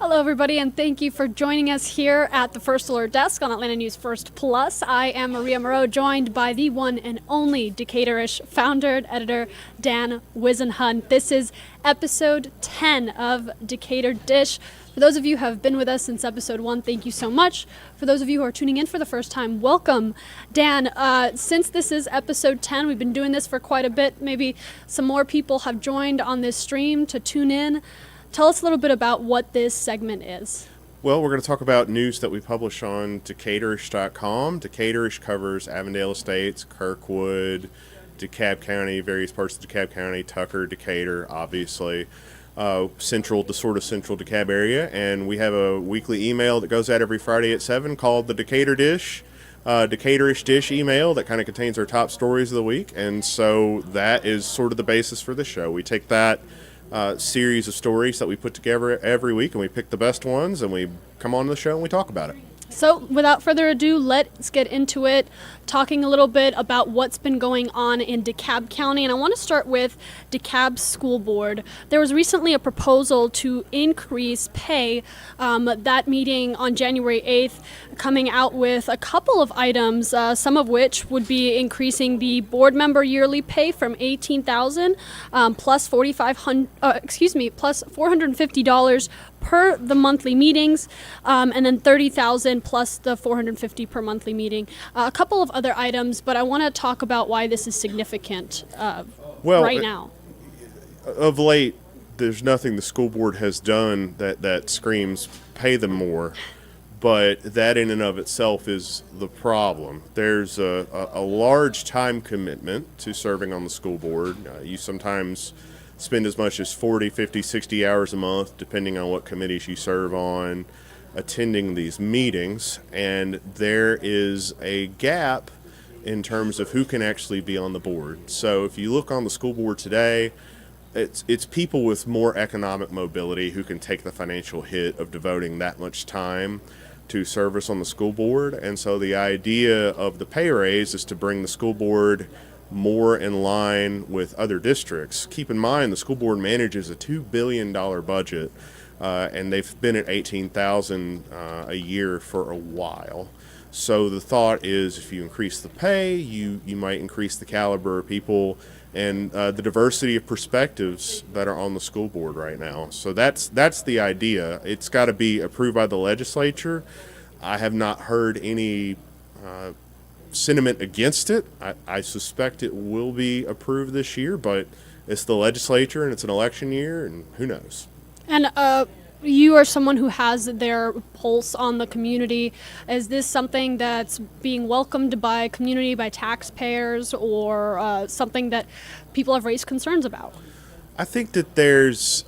Hello, everybody, and thank you for joining us here at the First Alert Desk on Atlanta News First Plus. I am Maria Moreau, joined by the one and only Decaturish founder and editor, Dan Wisenhunt. This is episode 10 of Decatur Dish. For those of you who have been with us since episode 1, thank you so much. For those of you who are tuning in for the first time, welcome. Dan, since this is episode 10, we've been doing this for quite a bit. Maybe some more people have joined on this stream to tune in. Tell us a little bit about what this segment is. Well, we're going to talk about news that we publish on Decaturish.com. Decaturish covers Avondale Estates, Kirkwood, DeKalb County, various parts of DeKalb County, Tucker, Decatur, obviously, the central DeKalb area. And we have a weekly email that goes out every Friday at 7 called the Decatur Dish. Decaturish Dish email that kind of contains our top stories of the week. And so that is sort of the basis for this show. We take that series of stories that we put together every week, and we pick the best ones, and we come on the show and we talk about it. So without further ado, let's get into it, talking a little bit about what's been going on in DeKalb County. And I want to start with DeKalb School Board. There was recently a proposal to increase pay. That meeting on January 8th coming out with a couple of items, some of which would be increasing the board member yearly pay from $18,000 plus $450 per the monthly meetings, and then $30,000 plus the $450 per monthly meeting. A couple of other items, but I want to talk about why this is significant right now. Of late, there's nothing the school board has done that screams pay them more, but that in and of itself is the problem. There's a large time commitment to serving on the school board. You sometimes spend as much as 40, 50, 60 hours a month, depending on what committees you serve on, attending these meetings, and there is a gap in terms of who can actually be on the board. So if you look on the school board today, it's people with more economic mobility who can take the financial hit of devoting that much time to service on the school board. And so the idea of the pay raise is to bring the school board more in line with other districts. Keep in mind, the school board manages a $2 billion budget, and they've been at $18,000 a year for a while. So the thought is, if you increase the pay, you might increase the caliber of people and the diversity of perspectives that are on the school board right now. So that's the idea. It's got to be approved by the legislature. I have not heard any sentiment against it. I suspect it will be approved this year, but it's the legislature and it's an election year, and who knows. And you are someone who has their pulse on the community. Is this something that's being welcomed by community, by taxpayers, or something that people have raised concerns about? I think that there's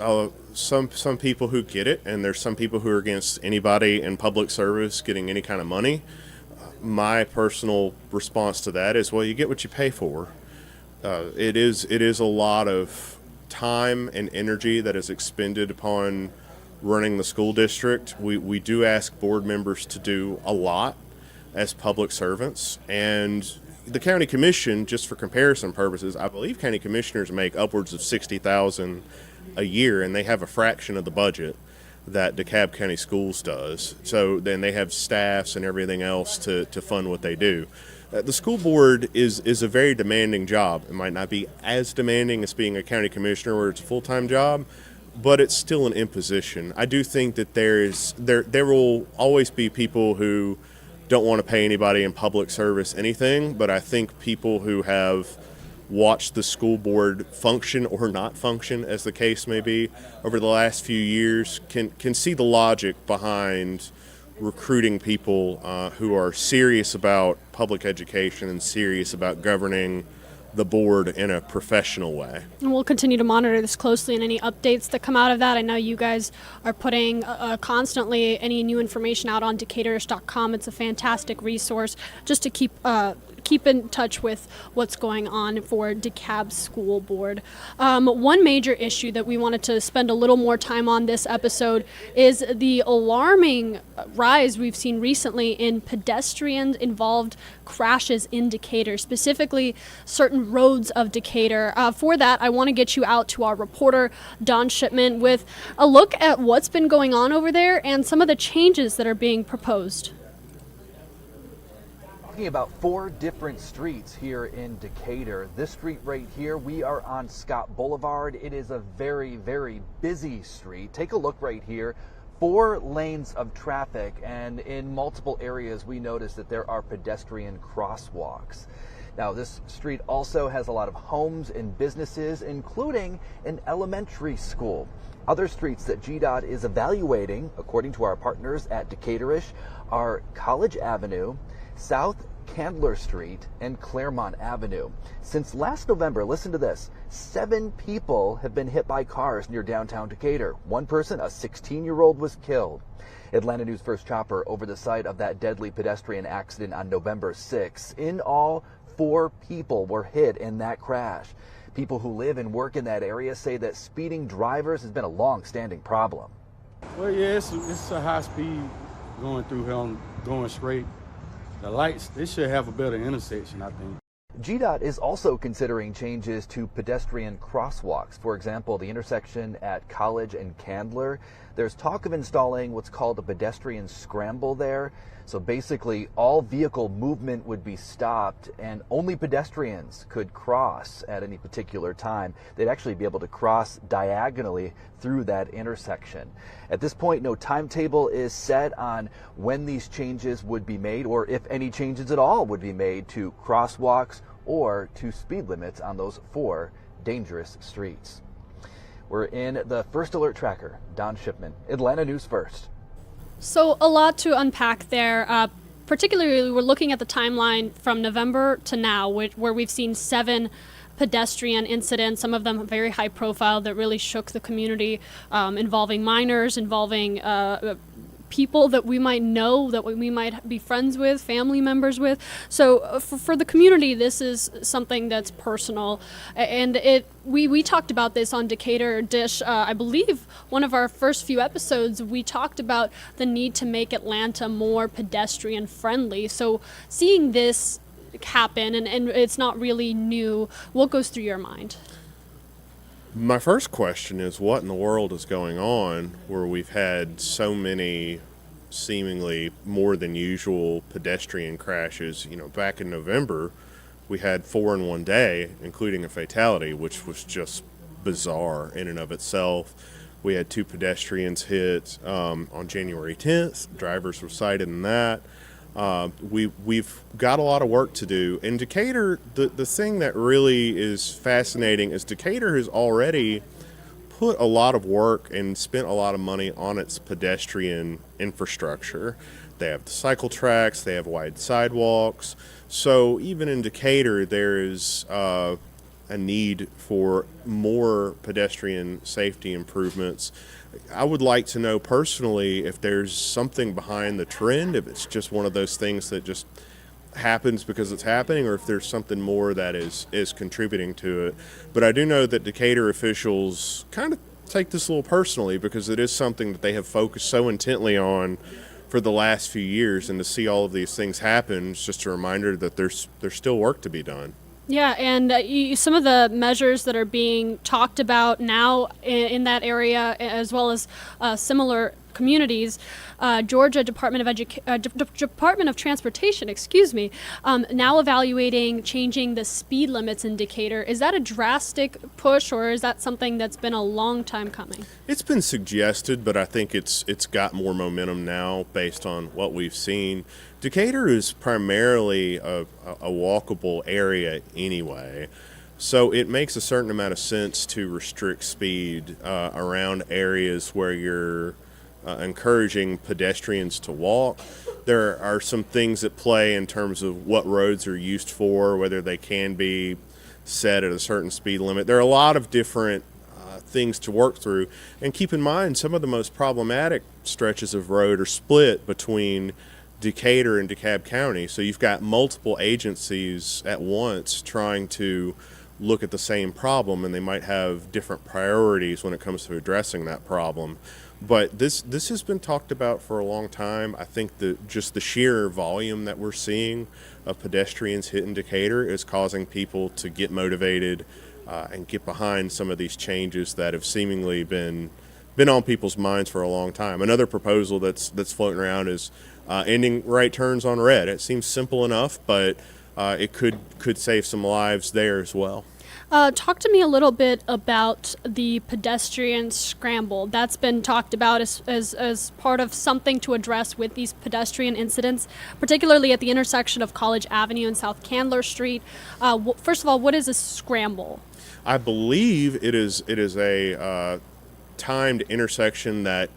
some people who get it, and there's some people who are against anybody in public service getting any kind of money. My personal response to that is, well, you get what you pay for. It is a lot of time and energy that is expended upon running the school district. We do ask board members to do a lot as public servants, and the county commission, just for comparison purposes, I believe county commissioners make upwards of $60,000 a year, and they have a fraction of the budget that DeKalb County Schools does. So then they have staffs and everything else to fund what they do. The school board is a very demanding job. It might not be as demanding as being a county commissioner where it's a full-time job, but it's still an imposition. I do think that there will always be people who don't want to pay anybody in public service anything, but I think people who have watched the school board function or not function, as the case may be, over the last few years can see the logic behind recruiting people who are serious about public education and serious about governing the board in a professional way. And we'll continue to monitor this closely and any updates that come out of that. I know you guys are putting constantly any new information out on Decaturish.com. It's a fantastic resource just to keep keep in touch with what's going on for DeKalb School Board. One major issue that we wanted to spend a little more time on this episode is the alarming rise we've seen recently in pedestrian-involved crashes in Decatur, specifically certain roads of Decatur. For that, I want to get you out to our reporter, Don Shipman, with a look at what's been going on over there and some of the changes that are being proposed. Talking about 4 different streets here in Decatur. This street right here, we are on Scott Boulevard. It is a very, very busy street. Take a look right here. 4 lanes of traffic, and in multiple areas we notice that there are pedestrian crosswalks. Now, this street also has a lot of homes and businesses, including an elementary school. Other streets that GDOT is evaluating, according to our partners at Decaturish, are College Avenue, South Candler Street, and Claremont Avenue. Since last November, listen to this, 7 people have been hit by cars near downtown Decatur. One person, a 16-year-old, was killed. Atlanta News First Chopper over the site of that deadly pedestrian accident on November 6. In all, 4 people were hit in that crash. People who live and work in that area say that speeding drivers has been a long-standing problem. Well, yeah, it's a high speed going through here, going straight. The lights, they should have a better intersection, I think. GDOT is also considering changes to pedestrian crosswalks. For example, the intersection at College and Candler. There's talk of installing what's called a pedestrian scramble there. So basically, all vehicle movement would be stopped and only pedestrians could cross at any particular time. They'd actually be able to cross diagonally through that intersection. At this point, no timetable is set on when these changes would be made, or if any changes at all would be made to crosswalks or to speed limits on those 4 dangerous streets. We're in the First Alert Tracker. Don Shipman, Atlanta News First. So a lot to unpack there. Particularly, we're looking at the timeline from November to now, where we've seen 7 pedestrian incidents, some of them very high profile, that really shook the community, involving minors, involving people that we might know, that we might be friends with, family members with. So for the community, this is something that's personal. And we talked about this on Decatur Dish. I believe one of our first few episodes, we talked about the need to make Atlanta more pedestrian friendly. So seeing this happen, and it's not really new, what goes through your mind? My first question is, what in the world is going on where we've had so many seemingly more than usual pedestrian crashes? You know, back in November, we had 4 in one day, including a fatality, which was just bizarre in and of itself. We had 2 pedestrians hit on January 10th. Drivers were cited in that. We've got a lot of work to do. In Decatur, the thing that really is fascinating is Decatur has already put a lot of work and spent a lot of money on its pedestrian infrastructure. They have the cycle tracks, they have wide sidewalks. So even in Decatur, there is a need for more pedestrian safety improvements. I would like to know personally if there's something behind the trend, if it's just one of those things that just happens because it's happening, or if there's something more that is contributing to it. But I do know that Decatur officials kind of take this a little personally, because it is something that they have focused so intently on for the last few years, and to see all of these things happen is just a reminder that there's still work to be done. Yeah, and some of the measures that are being talked about now in that area, as well as similar communities, Georgia Department of Transportation, now evaluating changing the speed limits in Decatur. Is that a drastic push, or is that something that's been a long time coming? It's been suggested, but I think it's got more momentum now based on what we've seen. Decatur is primarily a walkable area anyway, so it makes a certain amount of sense to restrict speed around areas where you're encouraging pedestrians to walk. There are some things at play in terms of what roads are used for, whether they can be set at a certain speed limit. There are a lot of different things to work through. And keep in mind, some of the most problematic stretches of road are split between Decatur and DeKalb County. So you've got multiple agencies at once trying to look at the same problem, and they might have different priorities when it comes to addressing that problem. But this has been talked about for a long time. I think that just the sheer volume that we're seeing of pedestrians hitting Decatur is causing people to get motivated and get behind some of these changes that have seemingly been on people's minds for a long time. Another proposal that's floating around is ending right turns on red. It seems simple enough, but it could save some lives there as well. Talk to me a little bit about the Pedestrian Scramble. That's been talked about as part of something to address with these pedestrian incidents, particularly at the intersection of College Avenue and South Candler Street. First of all, what is a scramble? I believe it is a timed intersection that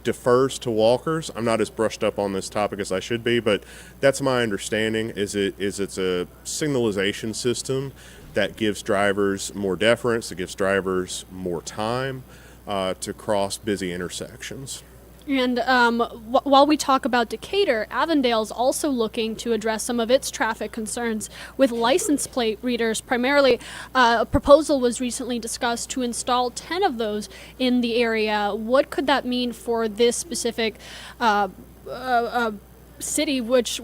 defers to walkers. I'm not as brushed up on this topic as I should be, but that's my understanding. It's a signalization system that gives drivers more deference, it gives drivers more time to cross busy intersections. And while we talk about Decatur, Avondale's also looking to address some of its traffic concerns with license plate readers. Primarily, a proposal was recently discussed to install 10 of those in the area. What could that mean for this specific city, which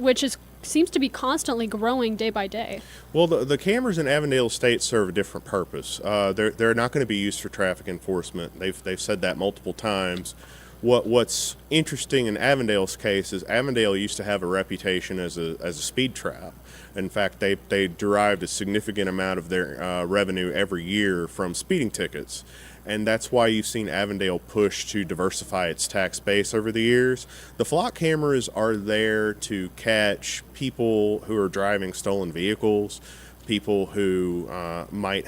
seems to be constantly growing day by day? Well, the cameras in Avondale State serve a different purpose. They're not going to be used for traffic enforcement. They've said that multiple times. What's interesting in Avondale's case is Avondale used to have a reputation as a speed trap. In fact, they derived a significant amount of their revenue every year from speeding tickets. And that's why you've seen Avondale push to diversify its tax base over the years. The flock cameras are there to catch people who are driving stolen vehicles, people who might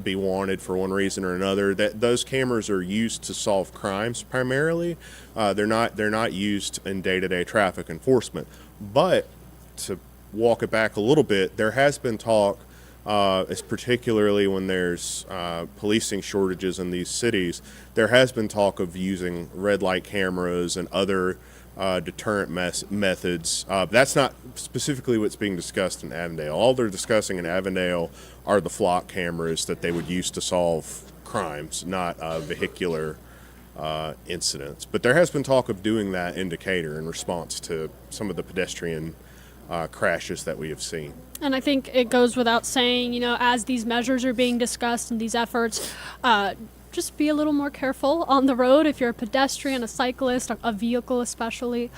be wanted for one reason or another. Those cameras are used to solve crimes primarily. They're not used in day-to-day traffic enforcement. But to walk it back a little bit, there has been talk, it's particularly when there's policing shortages in these cities, there has been talk of using red light cameras and other deterrent methods. That's not specifically what's being discussed in Avondale. All they're discussing in Avondale are the flock cameras that they would use to solve crimes, not vehicular incidents. But there has been talk of doing that in Decatur in response to some of the pedestrian crashes that we have seen. And I think it goes without saying, as these measures are being discussed and these efforts, just be a little more careful on the road. If you're a pedestrian, a cyclist, a vehicle especially,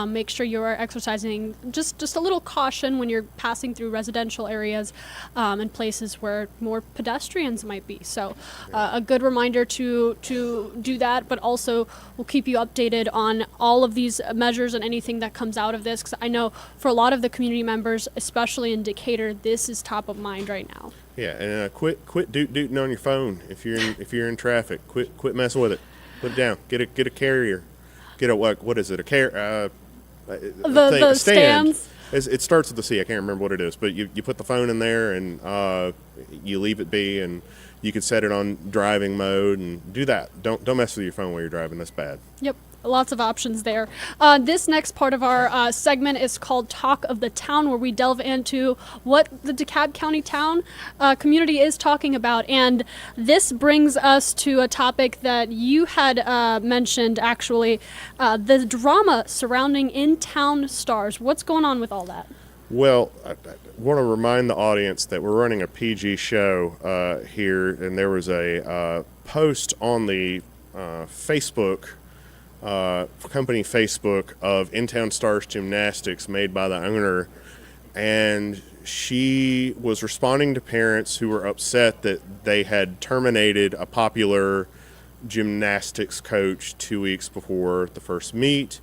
make sure you are exercising just a little caution when you're passing through residential areas and places where more pedestrians might be. So a good reminder to do that, but also we'll keep you updated on all of these measures and anything that comes out of this, because I know for a lot of the community members, especially in Decatur, this is top of mind right now. Yeah, and quit dooting on your phone if you're in traffic. Quit messing with it. Put it down. Get a carrier. Get a what is it? A The stand. stands. It starts with the C. I can't remember what it is, but you put the phone in there and you leave it be, and you can set it on driving mode and do that. Don't mess with your phone while you're driving. That's bad. Yep. Lots of options there. This next part of our segment is called Talk of the Town, where we delve into what the DeKalb County town community is talking about. And this brings us to a topic that you had mentioned, actually, the drama surrounding in-town stars. What's going on with all that? Well, I want to remind the audience that we're running a PG show here, and there was a post on the Facebook company Facebook of In-Town Stars Gymnastics made by the owner, and she was responding to parents who were upset that they had terminated a popular gymnastics coach 2 weeks before the first meet,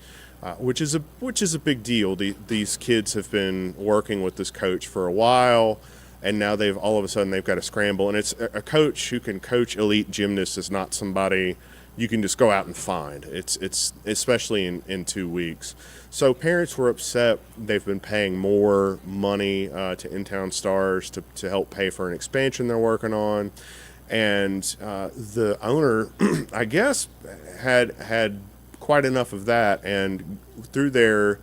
which is a big deal. These kids have been working with this coach for a while, and now all of a sudden they've got to scramble. And it's a coach who can coach elite gymnasts is not somebody you can just go out and find. It's especially in 2 weeks. So parents were upset. They've been paying more money to In-Town Stars to help pay for an expansion they're working on. And the owner, I guess, had quite enough of that. And through their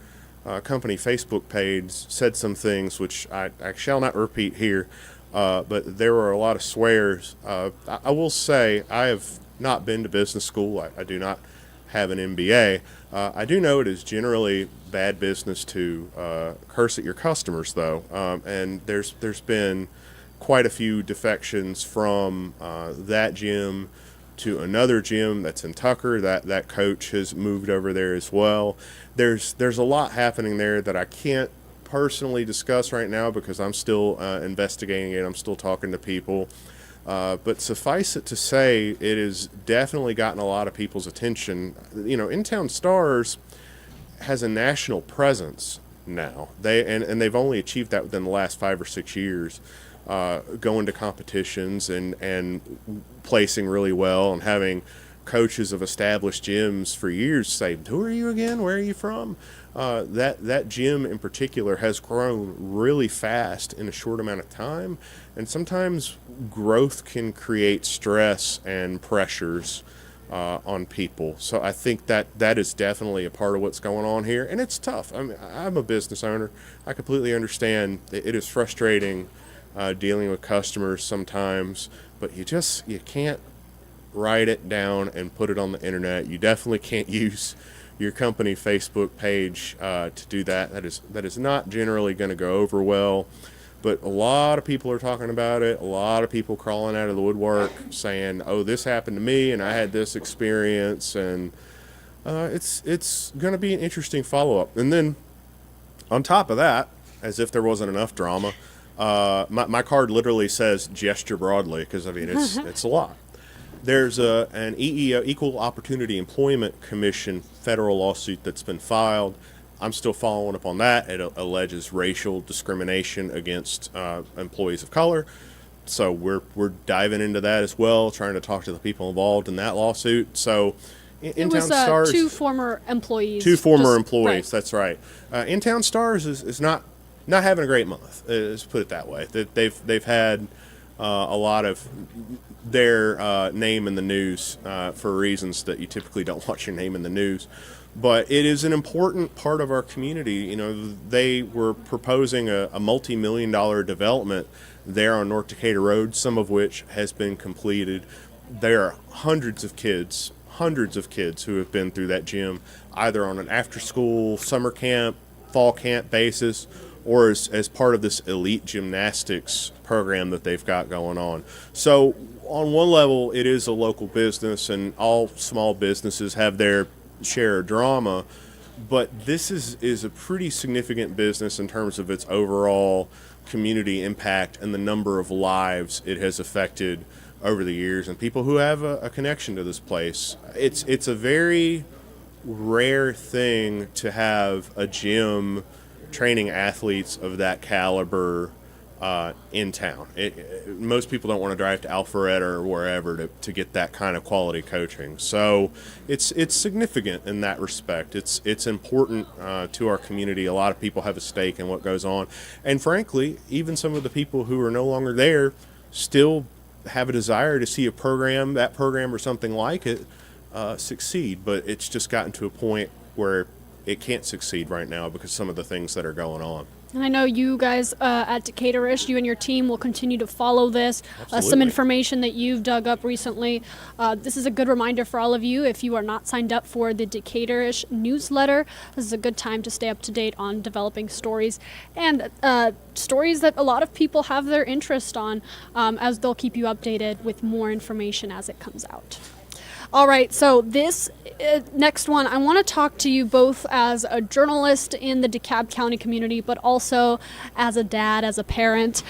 company Facebook page said some things which I shall not repeat here, but there were a lot of swears. I will say I have not been to business school. I do not have an MBA. I do know it is generally bad business to curse at your customers, though, and there's been quite a few defections from that gym to another gym that's in Tucker. That coach has moved over there as well. There's a lot happening there that I can't personally discuss right now because I'm still investigating it. I'm still talking to people. But suffice it to say, it has definitely gotten a lot of people's attention. You know, In Town Stars has a national presence now. They've only achieved that within the last 5 or 6 years. Going to competitions and placing really well and having coaches of established gyms for years say, "Who are you again? Where are you from?" That gym in particular has grown really fast in a short amount of time, and sometimes growth can create stress and pressures on people. So I think that is definitely a part of what's going on here, and it's tough. I mean, I'm a business owner. I completely understand it is frustrating dealing with customers sometimes, but you can't write it down and put it on the internet. You definitely can't use your company Facebook page to do that. That is not generally going to go over well, but a lot of people are talking about it. A lot of people crawling out of the woodwork saying, "Oh, this happened to me and I had this experience," and it's going to be an interesting follow-up. And then on top of that, as if there wasn't enough drama, my card literally says gesture broadly, because I mean it's a lot. There's an EEO, Equal Opportunity Employment Commission, federal lawsuit that's been filed. I'm still following up on that. It alleges racial discrimination against employees of color. So we're diving into that as well, trying to talk to the people involved in that lawsuit. So In Town Stars, two former employees. Employees. Right. That's right. In Town Stars is not having a great month. Let's put it that way. They've had a lot of their name in the news for reasons that you typically don't want your name in the news. But it is an important part of our community. You know, they were proposing a multi-million-dollar development there on North Decatur Road, some of which has been completed. There are hundreds of kids who have been through that gym, either on an after-school, summer camp, fall camp basis, or as part of this elite gymnastics program that they've got going on. So on one level, it is a local business, and all small businesses have their share of drama, but this is a pretty significant business in terms of its overall community impact and the number of lives it has affected over the years and people who have a connection to this place. It's a very rare thing to have a gym training athletes of that caliber in town. Most people don't want to drive to Alpharetta or wherever to get that kind of quality coaching. So it's significant in that respect. It's important to our community. A lot of people have a stake in what goes on. And frankly, even some of the people who are no longer there still have a desire to see that program or something like it succeed. But it's just gotten to a point where it can't succeed right now because some of the things that are going on. And I know you guys at Decaturish, you and your team will continue to follow this. Absolutely. Some information that you've dug up recently. This is a good reminder for all of you. If you are not signed up for the Decaturish newsletter, this is a good time to stay up to date on developing stories and stories that a lot of people have their interest on, as they'll keep you updated with more information as it comes out. All right, so this next one, I want to talk to you both as a journalist in the DeKalb County community, but also as a dad, as a parent.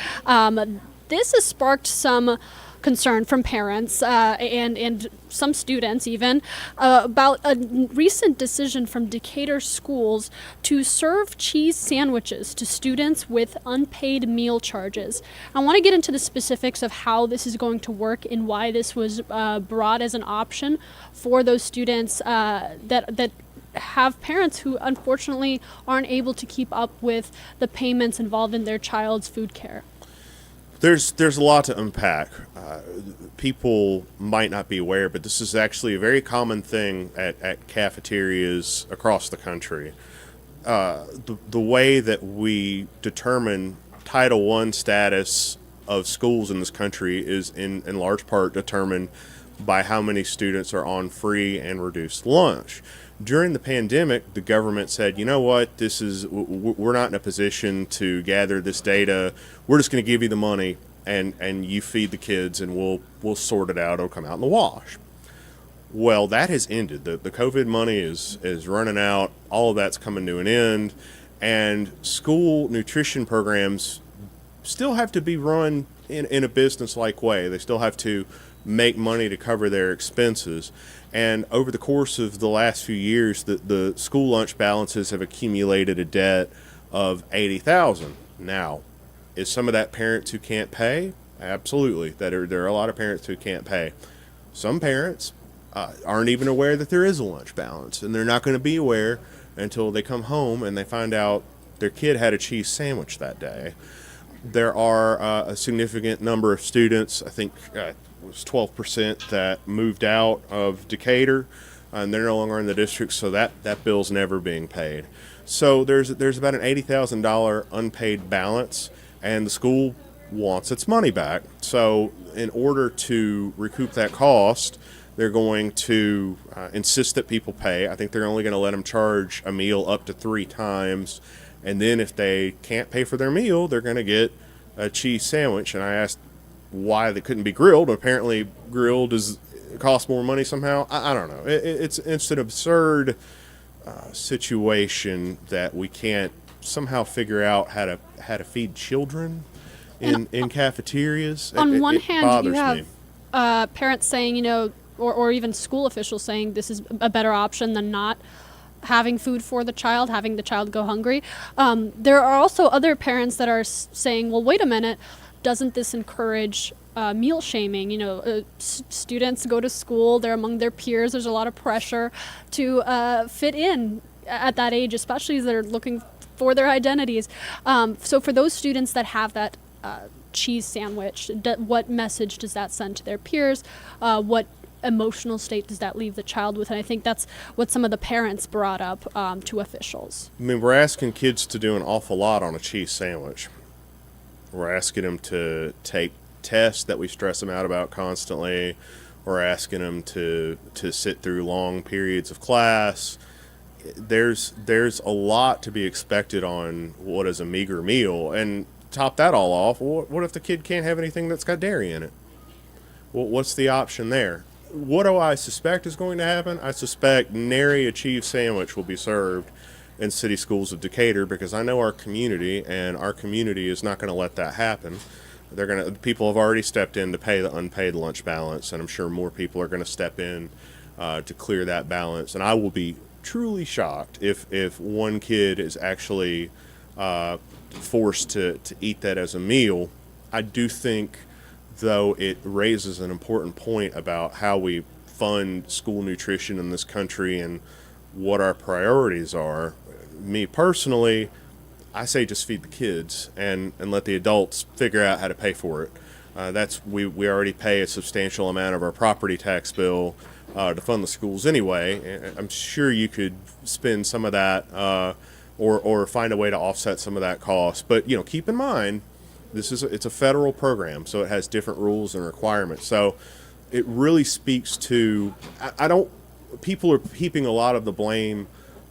This has sparked some concern from parents and some students even about a recent decision from Decatur schools to serve cheese sandwiches to students with unpaid meal charges. I want to get into the specifics of how this is going to work and why this was brought as an option for those students that have parents who unfortunately aren't able to keep up with the payments involved in their child's food care. There's a lot to unpack. People might not be aware, but this is actually a very common thing at cafeterias across the country. the way that we determine Title I status of schools in this country is in large part determined by how many students are on free and reduced lunch. During the pandemic, the government said, you know what, we're not in a position to gather this data. We're just going to give you the money and you feed the kids and we'll sort it out. It'll come out in the wash. Well, that has ended. The COVID money is running out. All of that's coming to an end. And school nutrition programs still have to be run in a business-like way. They still have to make money to cover their expenses. And over the course of the last few years, the school lunch balances have accumulated a debt of $80,000. Now, is some of that parents who can't pay? Absolutely. There are a lot of parents who can't pay. Some parents aren't even aware that there is a lunch balance, and they're not going to be aware until they come home and they find out their kid had a cheese sandwich that day. There are a significant number of students, I think it was 12%, that moved out of Decatur, and they're no longer in the district, so that bill's never being paid. So there's about an $80,000 unpaid balance, and the school wants its money back. So in order to recoup that cost, they're going to insist that people pay. I think they're only going to let them charge a meal up to 3 times. And then if they can't pay for their meal, they're going to get a cheese sandwich. And I asked why they couldn't be grilled. Apparently grilled costs more money somehow. I don't know. It's an absurd situation that we can't somehow figure out how to feed children in cafeterias. On one hand, you bothers have parents saying, or even school officials saying this is a better option than not having food for the child, having the child go hungry. There are also other parents that are saying, well, wait a minute, doesn't this encourage meal shaming? Students go to school, they're among their peers, there's a lot of pressure to fit in at that age, especially as they're looking for their identities. So for those students that have that cheese sandwich, what message does that send to their peers? What emotional state does that leave the child with? And I think that's what some of the parents brought up to officials. I mean, we're asking kids to do an awful lot on a cheese sandwich. We're asking them to take tests that we stress them out about constantly. We're asking them to sit through long periods of class. There's a lot to be expected on what is a meager meal. And top that all off, what if the kid can't have anything that's got dairy in it? Well, what's the option there? What do I suspect is going to happen? I suspect nary a cheese sandwich will be served in city schools of Decatur, because I know our community, and our community is not going to let that happen. People have already stepped in to pay the unpaid lunch balance, and I'm sure more people are going to step in to clear that balance. And I will be truly shocked if one kid is actually forced to eat that as a meal. I do think, though, it raises an important point about how we fund school nutrition in this country and what our priorities are. Me personally, I say just feed the kids and let the adults figure out how to pay for it. We already pay a substantial amount of our property tax bill to fund the schools anyway. I'm sure you could spend some of that or find a way to offset some of that cost. But keep in mind, it's a federal program, so it has different rules and requirements. So it really speaks to, people are heaping a lot of the blame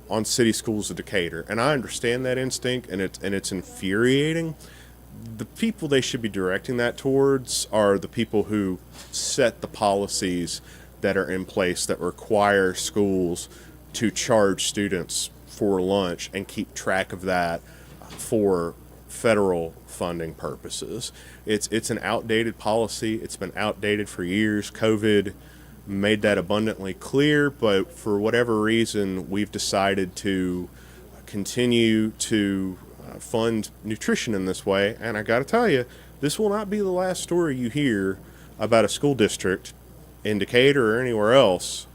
on city schools of Decatur, and I understand that instinct, and it's infuriating. The people they should be directing that towards are the people who set the policies that are in place that require schools to charge students for lunch and keep track of that for federal funding purposes. It's an outdated policy. It's been outdated for years. COVID made that abundantly clear, but for whatever reason, we've decided to continue to fund nutrition in this way. And I got to tell you, this will not be the last story you hear about a school district in Decatur or anywhere else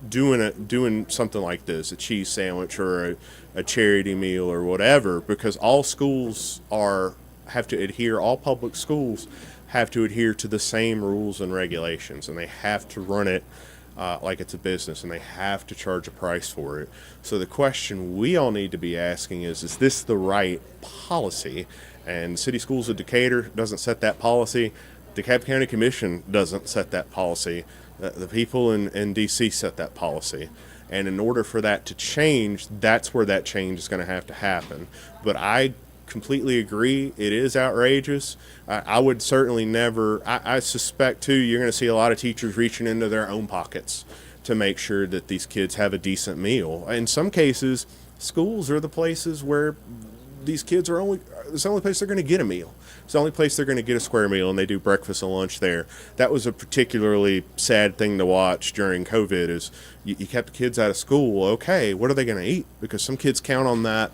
doing something like this, a cheese sandwich or a charity meal or whatever, because all schools have to adhere, all public schools have to adhere to the same rules and regulations, and they have to run it like it's a business, and they have to charge a price for it. So the question we all need to be asking is this the right policy? And City Schools of Decatur doesn't set that policy. DeKalb County Commission doesn't set that policy. The people in D.C. set that policy. And in order for that to change, that's where that change is going to have to happen. But I completely agree. It is outrageous. I would certainly never, I suspect too, you're going to see a lot of teachers reaching into their own pockets to make sure that these kids have a decent meal. In some cases, schools are the places where these kids are it's the only place they're going to get a meal. It's the only place they're going to get a square meal, and they do breakfast and lunch there. That was a particularly sad thing to watch during COVID is you kept the kids out of school. Okay, what are they going to eat? Because some kids count on that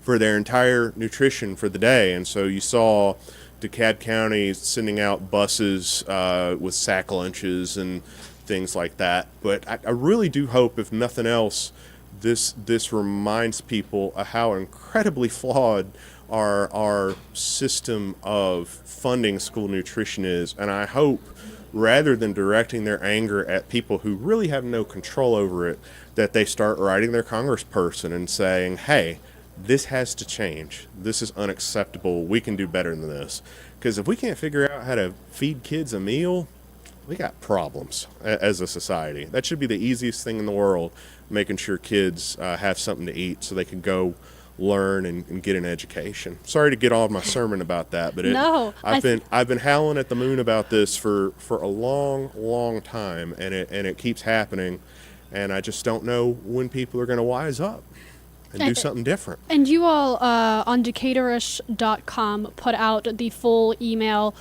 for their entire nutrition for the day. And so you saw DeKalb County sending out buses with sack lunches and things like that. But I really do hope, if nothing else, this reminds people of how incredibly flawed our system of funding school nutrition is. And I hope, rather than directing their anger at people who really have no control over it, that they start writing their congressperson and saying, hey, this has to change. This is unacceptable. We can do better than this. Because if we can't figure out how to feed kids a meal, we got problems as a society. That should be the easiest thing in the world, making sure kids have something to eat so they can go learn and get an education. Sorry to get all of my sermon about that, but I've been howling at the moon about this for a long time, and it keeps happening, and I just don't know when people are going to wise up and do something different. And you all on Decaturish.com put out the full email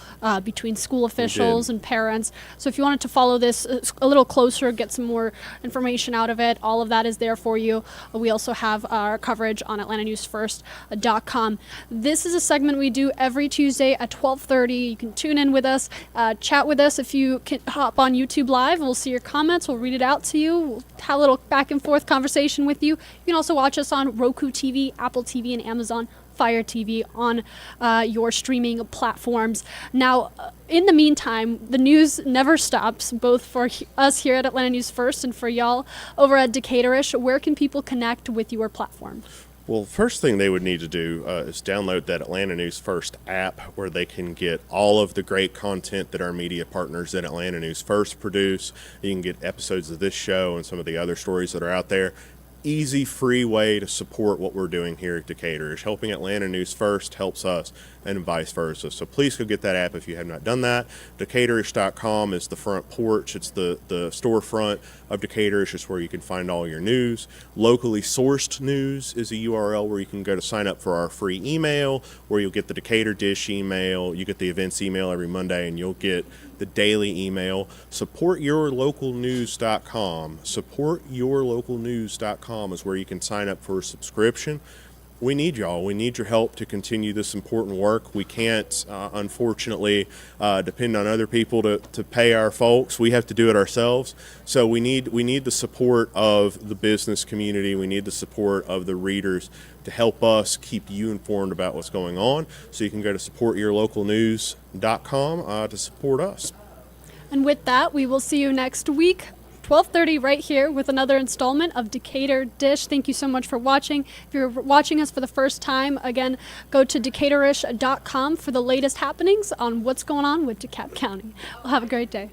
between school officials and parents. So if you wanted to follow this a little closer, get some more information out of it, all of that is there for you. We also have our coverage on AtlantaNewsFirst.com. This is a segment we do every Tuesday at 12:30. You can tune in with us, chat with us. If you can hop on YouTube Live, we'll see your comments. We'll read it out to you. We'll have a little back and forth conversation with you. You can also watch us on Roku TV, Apple TV, and Amazon Fire TV on your streaming platforms. Now, in the meantime, the news never stops, both for us here at Atlanta News First and for y'all over at Decaturish. Where can people connect with your platform? Well, first thing they would need to do is download that Atlanta News First app, where they can get all of the great content that our media partners at Atlanta News First produce. You can get episodes of this show and some of the other stories that are out there. Easy, free way to support what we're doing here at Decaturish. Helping Atlanta News First helps us, and vice versa. So please go get that app if you have not done that. Decaturish.com is the front porch. It's the storefront of Decaturish. It's where you can find all your news. Locally sourced news is a URL where you can go to sign up for our free email, where you'll get the Decatur Dish email. You get the events email every Monday, and you'll get the daily email. SupportYourLocalNews.com. SupportYourLocalNews.com is where you can sign up for a subscription. We need y'all. We need your help to continue this important work. We can't, unfortunately, depend on other people to pay our folks. We have to do it ourselves. So we need the support of the business community. We need the support of the readers to help us keep you informed about what's going on. So you can go to supportyourlocalnews.com to support us. And with that, we will see you next week, 12:30, right here with another installment of Decatur Dish. Thank you so much for watching. If you're watching us for the first time, again, go to Decaturish.com for the latest happenings on what's going on with DeKalb County. Well, have a great day.